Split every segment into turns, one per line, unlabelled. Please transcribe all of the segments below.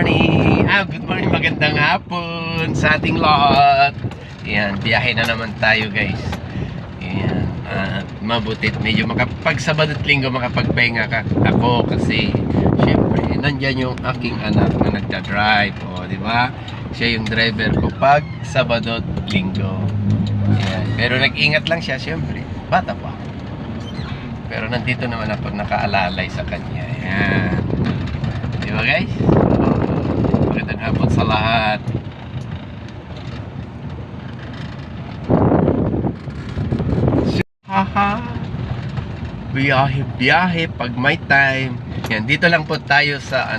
morning! Good morning, magandang hapon sa ating lahat. Ayan, biyahe na naman tayo guys. Ayan, mabutit medyo pag Sabado at Linggo makapagpahinga ako kasi syempre nandyan yung aking anak na nagda-drive. O, di ba? Siya yung driver ko pag Sabado at Linggo. Ayan, pero nag-ingat lang siya syempre. Bata pa. Pero nandito naman ako nakaalalay sa kanya. Ayan. Di ba guys? Magandang hapon sa lahat. Haha. Biyahe pag may time. Yan, dito lang po tayo sa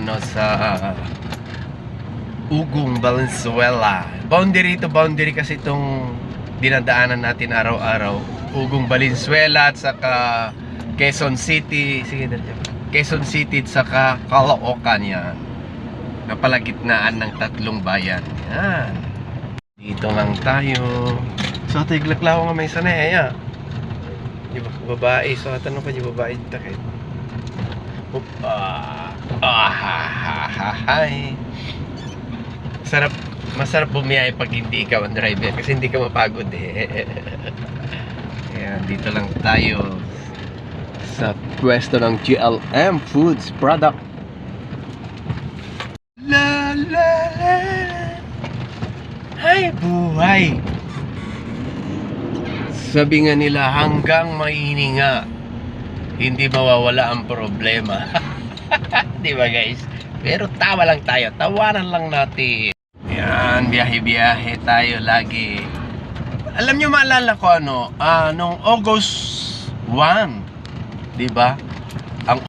Ugong, Valenzuela. Boundary to boundary kasi itong dinadaanan natin araw-araw. Ugong, Valenzuela at saka Quezon City. Sige, Quezon City at saka Caloocan yan. Napalagitnaan ng tatlong bayan. Yan. Dito lang tayo. So, tiglaklaw nga may sanay. Di ba? Babae. So, tanong pa di babae. Takit. Hi. Masarap bumiyahe pag hindi ikaw ang driver kasi hindi ka mapagod eh. Ayan, dito lang tayo sa pwesto ng GLM Foods Product. La la la. Hay buhay. Sabi nga nila hanggang mahininga hindi mawawala ang problema. Di ba guys? Pero tawa lang tayo, tawanan lang natin. Yan, biyahe-biyahe tayo lagi. Alam nyo, maalala ko nung August 1, di ba? Ang